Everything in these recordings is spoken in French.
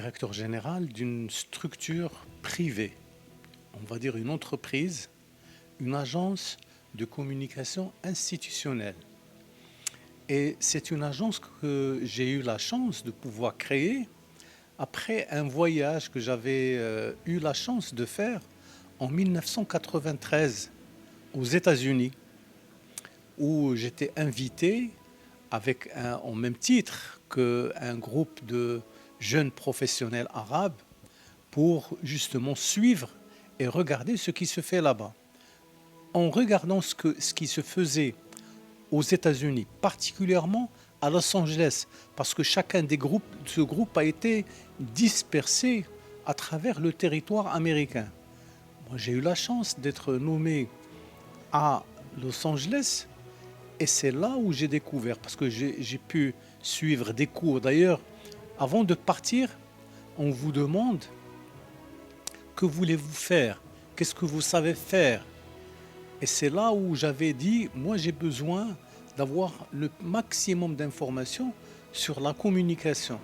directeur général d'une structure privée, on va dire une entreprise, une agence de communication institutionnelle. Et c'est une agence que j'ai eu la chance de pouvoir créer après un voyage que j'avais eu la chance de faire en 1993 aux États-Unis, où j'étais invité en même titre qu'un groupe de jeunes professionnels arabes pour justement suivre et regarder ce qui se fait là-bas. En regardant ce qui se faisait aux États-Unis, particulièrement à Los Angeles, parce que chacun des groupes, ce groupe a été dispersé à travers le territoire américain. Moi, j'ai eu la chance d'être nommé à Los Angeles et c'est là où j'ai découvert, parce que j'ai pu suivre des cours. D'ailleurs, avant de partir, on vous demande que voulez-vous faire, qu'est-ce que vous savez faire. Et c'est là où j'avais dit, moi j'ai besoin d'avoir le maximum d'informations sur la communication.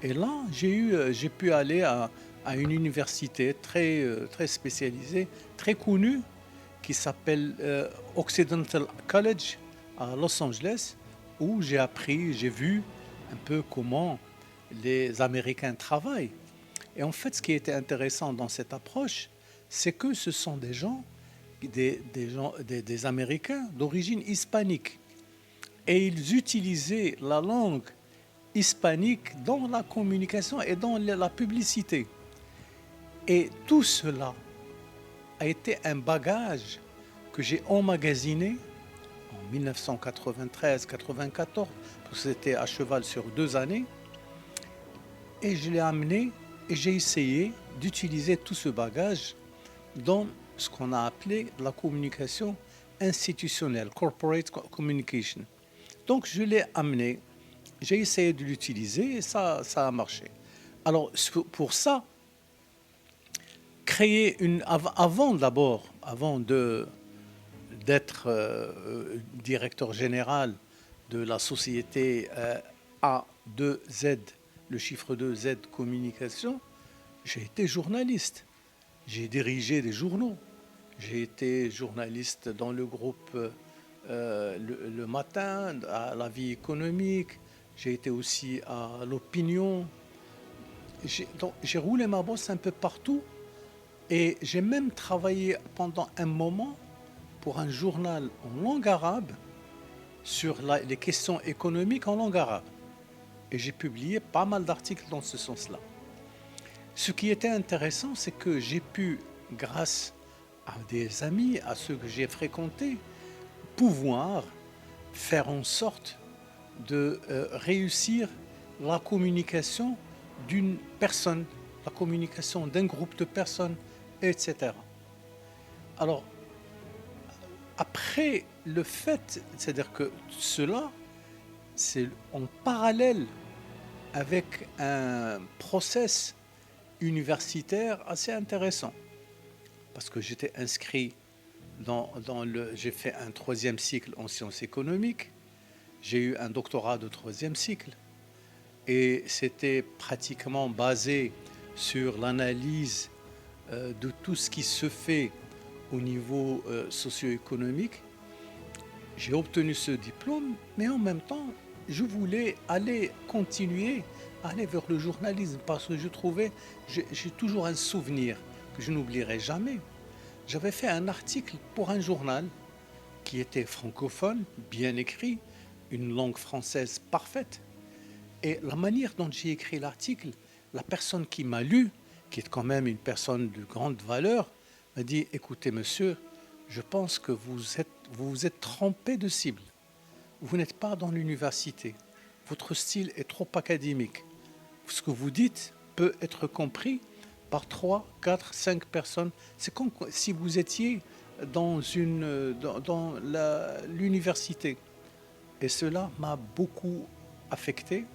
Et là, j'ai pu aller à une université très spécialisée, très connue, qui s'appelle Occidental College à Los Angeles, où j'ai vu un peu comment les Américains travaillent. Et en fait, ce qui était intéressant dans cette approche, c'est que ce sont des Américains d'origine hispanique. Et ils utilisaient la langue hispanique dans la communication et dans la publicité. Et tout cela a été un bagage que j'ai emmagasiné en 1993-94, parce que c'était à cheval sur 2 années, et je l'ai amené et j'ai essayé d'utiliser tout ce bagage dans ce qu'on a appelé la communication institutionnelle, corporate communication. Donc je l'ai amené, j'ai essayé de l'utiliser et ça a marché. Alors pour ça, créer avant d'être directeur général de la société A2Z, le chiffre 2Z Communication, j'ai été journaliste. J'ai dirigé des journaux. J'ai été journaliste dans le groupe le matin, à la vie économique. J'ai été aussi à l'opinion. J'ai roulé ma bosse un peu partout. Et j'ai même travaillé pendant un moment pour un journal en langue arabe sur les questions économiques en langue arabe. Et j'ai publié pas mal d'articles dans ce sens-là. Ce qui était intéressant, c'est que j'ai pu, grâce à des amis, à ceux que j'ai fréquentés, pouvoir faire en sorte de réussir la communication d'une personne, la communication d'un groupe de personnes, etc. Alors, après le fait, c'est-à-dire que cela, c'est en parallèle avec un process universitaire assez intéressant, parce que j'étais inscrit j'ai fait un 3e cycle en sciences économiques, j'ai eu un doctorat de 3e cycle, et c'était pratiquement basé sur l'analyse de tout ce qui se fait au niveau socio-économique. J'ai obtenu ce diplôme, mais en même temps, je voulais continuer à aller vers le journalisme, parce que j'ai toujours un souvenir que je n'oublierai jamais. J'avais fait un article pour un journal qui était francophone, bien écrit, une langue française parfaite. Et la manière dont j'ai écrit l'article, la personne qui m'a lu, qui est quand même une personne de grande valeur, m'a dit « Écoutez, monsieur, je pense que vous vous êtes trompé de cible. Vous n'êtes pas dans l'université. Votre style est trop académique. Ce que vous dites peut être compris par 3, 4, 5 personnes. C'est comme si vous étiez dans l'université. » Et cela m'a beaucoup affecté.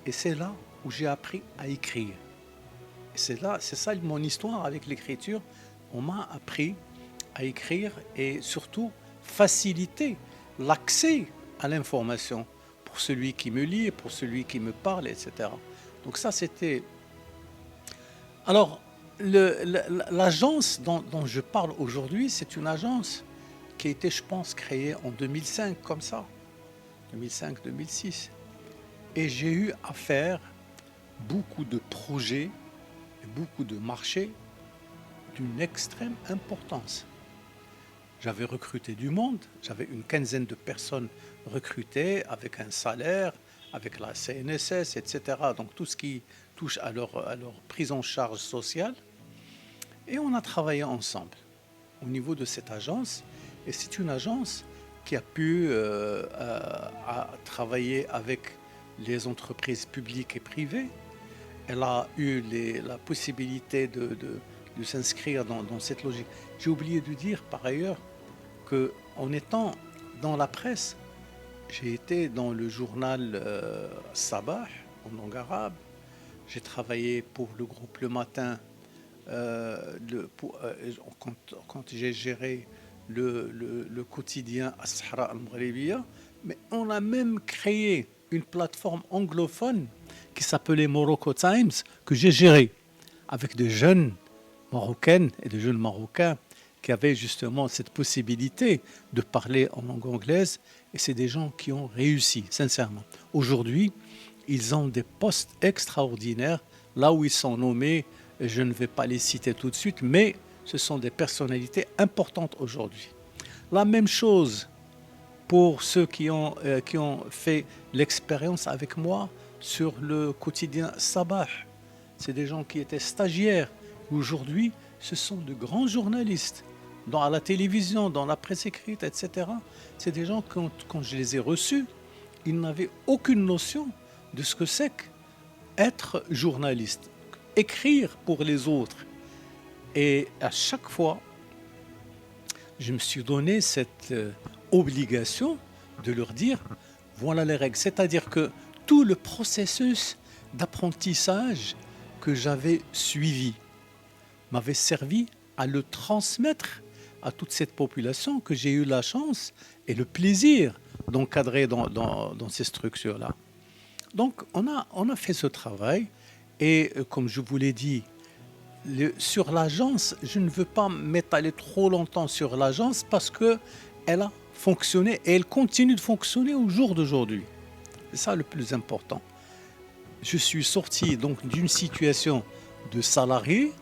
Et c'est là où j'ai appris à écrire. C'est ça mon histoire avec l'écriture. On m'a appris à écrire et surtout faciliter l'accès à l'information pour celui qui me lit, pour celui qui me parle, etc. Donc ça, c'était Alors, l'agence dont je parle aujourd'hui, c'est une agence qui a été, je pense, créée en 2005, comme ça, 2005-2006. Et j'ai eu à faire beaucoup de projets et beaucoup de marchés d'une extrême importance. J'avais recruté du monde, j'avais une quinzaine de personnes recrutées avec un salaire, avec la CNSS, etc. Donc tout ce qui touche à leur prise en charge sociale. Et on a travaillé ensemble au niveau de cette agence. Et c'est une agence qui a pu à travailler avec les entreprises publiques et privées. Elle a eu la possibilité de s'inscrire dans cette logique. J'ai oublié de dire par ailleurs qu'en étant dans la presse, j'ai été dans le journal Sabah en langue arabe. J'ai travaillé pour le groupe Le Matin quand j'ai géré le quotidien As-Sahara Al-Maghribiya. Mais on a même créé une plateforme anglophone qui s'appelait Morocco Times, que j'ai gérée avec des jeunes marocaines et des jeunes marocains qui avaient justement cette possibilité de parler en langue anglaise. Et c'est des gens qui ont réussi, sincèrement. Aujourd'hui, ils ont des postes extraordinaires, là où ils sont nommés. Je ne vais pas les citer tout de suite, mais ce sont des personnalités importantes aujourd'hui. La même chose pour ceux qui ont fait l'expérience avec moi sur le quotidien Sabah. C'est des gens qui étaient stagiaires. Aujourd'hui, ce sont de grands journalistes à la télévision, dans la presse écrite, etc. C'est des gens, quand je les ai reçus, ils n'avaient aucune notion de ce que c'est qu'être journaliste, écrire pour les autres. Et à chaque fois, je me suis donné cette obligation de leur dire, voilà les règles. C'est-à-dire que tout le processus d'apprentissage que j'avais suivi m'avait servi à le transmettre à toute cette population que j'ai eu la chance et le plaisir d'encadrer dans ces structures-là. Donc, on a fait ce travail et, comme je vous l'ai dit, sur l'agence, je ne veux pas m'étaler trop longtemps sur l'agence parce qu'elle a fonctionné et elle continue de fonctionner au jour d'aujourd'hui. C'est ça le plus important. Je suis sorti donc d'une situation de salarié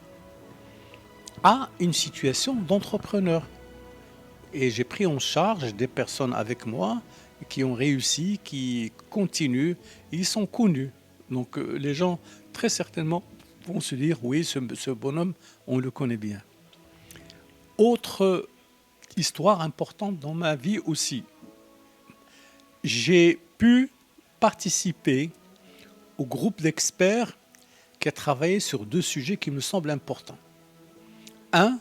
à une situation d'entrepreneur. Et j'ai pris en charge des personnes avec moi qui ont réussi, qui continuent, et ils sont connus. Donc les gens, très certainement, vont se dire, oui, ce bonhomme, on le connaît bien. Autre histoire importante dans ma vie aussi. J'ai pu participer au groupe d'experts qui a travaillé sur deux sujets qui me semblent importants. Un,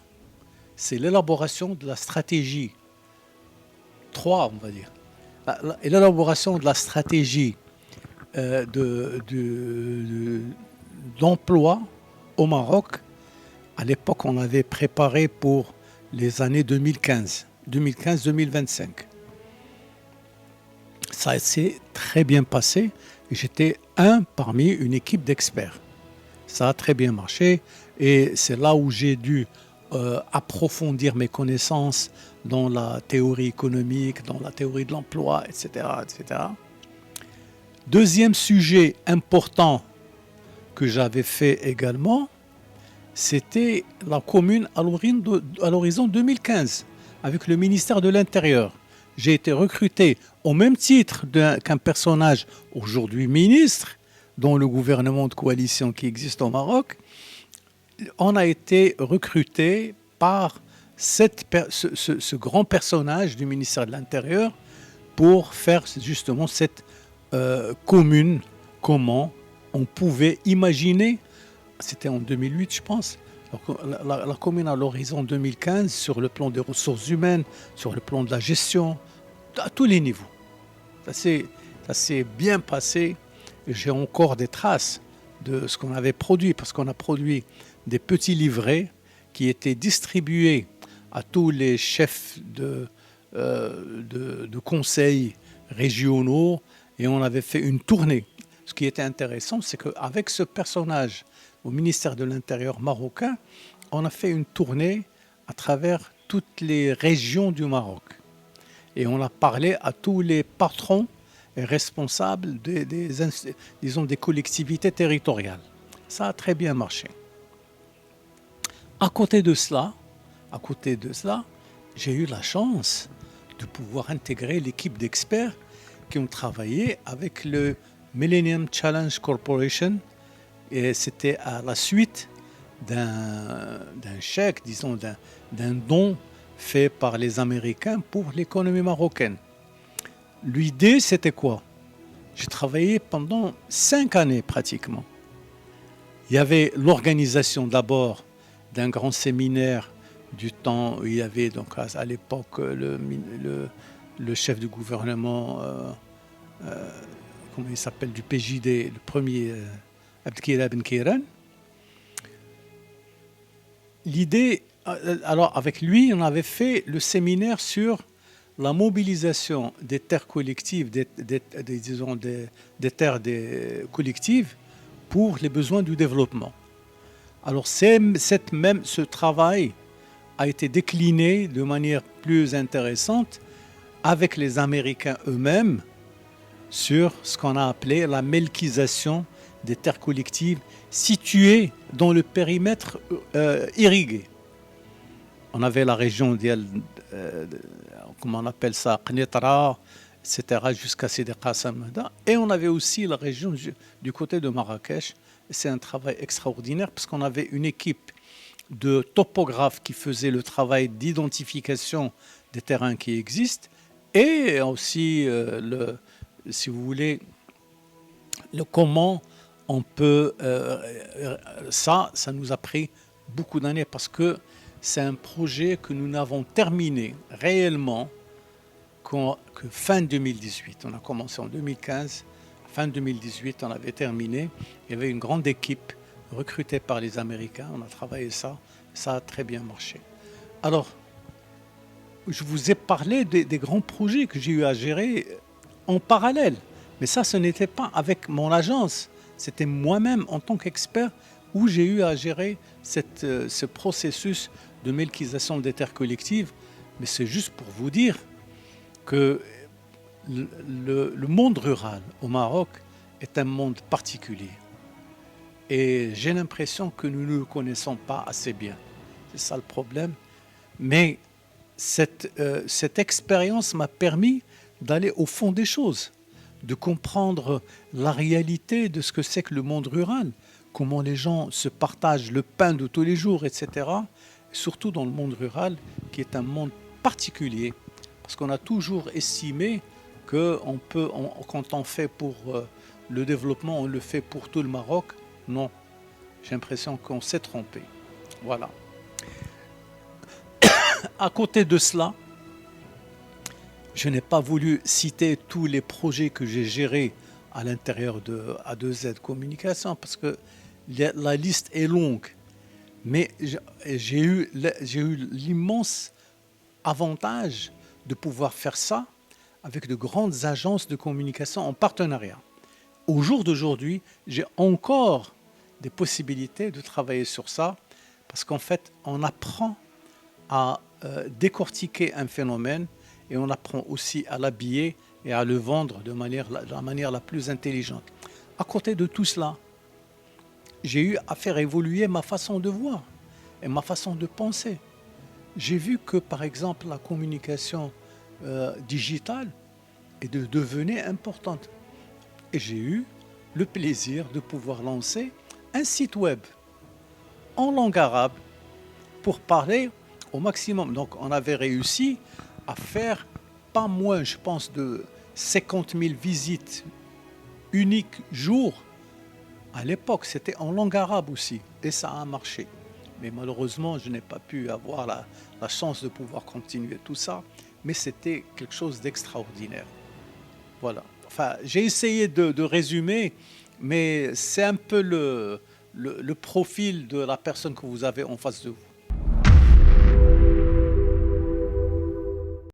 c'est l'élaboration de la stratégie. Trois, on va dire. L'élaboration de la stratégie d'emploi au Maroc. À l'époque, on avait préparé pour les années 2015-2025. Ça s'est très bien passé. J'étais parmi une équipe d'experts. Ça a très bien marché et c'est là où j'ai dû approfondir mes connaissances dans la théorie économique, dans la théorie de l'emploi, etc., etc. Deuxième sujet important que j'avais fait également, c'était la commune à l'horizon 2015, avec le ministère de l'Intérieur. J'ai été recruté au même titre qu'un personnage aujourd'hui ministre dans le gouvernement de coalition qui existe au Maroc. On a été recruté par ce grand personnage du ministère de l'Intérieur pour faire justement cette commune, comment on pouvait imaginer, c'était en 2008 je pense, la commune à l'horizon 2015 sur le plan des ressources humaines, sur le plan de la gestion, à tous les niveaux. Ça s'est bien passé. J'ai encore des traces de ce qu'on avait produit, parce qu'on a produit des petits livrets qui étaient distribués à tous les chefs de conseils régionaux et on avait fait une tournée. Ce qui était intéressant, c'est qu'avec ce personnage au ministère de l'Intérieur marocain, on a fait une tournée à travers toutes les régions du Maroc. Et on a parlé à tous les patrons et responsables disons, des collectivités territoriales. Ça a très bien marché. À côté de cela, j'ai eu la chance de pouvoir intégrer l'équipe d'experts qui ont travaillé avec le Millennium Challenge Corporation. Et c'était à la suite d'un chèque, disons, d'un don fait par les Américains pour l'économie marocaine. L'idée, c'était quoi? J'ai travaillé pendant 5 années pratiquement. Il y avait l'organisation d'abord d'un grand séminaire du temps où il y avait donc à l'époque le chef du gouvernement, comment il s'appelle, du PJD, le premier, Abdelkira Ben Kairan. L'idée, alors avec lui, on avait fait le séminaire sur la mobilisation des terres collectives, disons des terres collectives pour les besoins du développement. Alors ce travail a été décliné de manière plus intéressante avec les Américains eux-mêmes sur ce qu'on a appelé la melkisation des terres collectives situées dans le périmètre irrigué. On avait la région comment on appelle ça, Qnitra, etc., jusqu'à Sidi Qassam. Et on avait aussi la région du côté de Marrakech. C'est un travail extraordinaire parce qu'on avait une équipe de topographes qui faisait le travail d'identification des terrains qui existent et aussi, si vous voulez, le comment on peut... ça nous a pris beaucoup d'années parce que c'est un projet que nous n'avons terminé réellement que fin 2018. On a commencé en 2015. Fin 2018, on avait terminé. Il y avait une grande équipe recrutée par les Américains. On a travaillé ça. Ça a très bien marché. Alors, je vous ai parlé des grands projets que j'ai eu à gérer en parallèle. Mais ça, ce n'était pas avec mon agence. C'était moi-même en tant qu'expert où j'ai eu à gérer ce processus de melkisation des terres collectives. Mais c'est juste pour vous dire que le monde rural au Maroc est un monde particulier. Et j'ai l'impression que nous ne le connaissons pas assez bien. C'est ça le problème. Mais cette expérience m'a permis d'aller au fond des choses, de comprendre la réalité de ce que c'est que le monde rural, comment les gens se partagent le pain de tous les jours, etc. Surtout dans le monde rural, qui est un monde particulier, parce qu'on a toujours estimé que quand on fait pour le développement, on le fait pour tout le Maroc. Non, j'ai l'impression qu'on s'est trompé. Voilà. À côté de cela, je n'ai pas voulu citer tous les projets que j'ai gérés à l'intérieur de A2Z Communication parce que la liste est longue. Mais j'ai eu l'immense avantage de pouvoir faire ça avec de grandes agences de communication en partenariat. Au jour d'aujourd'hui, j'ai encore des possibilités de travailler sur ça parce qu'en fait, on apprend à décortiquer un phénomène et on apprend aussi à l'habiller et à le vendre de la manière la plus intelligente. À côté de tout cela, j'ai eu à faire évoluer ma façon de voir et ma façon de penser. J'ai vu que, par exemple, la communication digitale devenait importante. Et j'ai eu le plaisir de pouvoir lancer un site web en langue arabe pour parler au maximum. Donc, on avait réussi à faire pas moins, je pense, de 50 000 visites uniques jour. À l'époque, c'était en langue arabe aussi, et ça a marché. Mais malheureusement, je n'ai pas pu avoir la chance de pouvoir continuer tout ça, mais c'était quelque chose d'extraordinaire. Voilà. Enfin, j'ai essayé de résumer, mais c'est un peu le profil de la personne que vous avez en face de vous.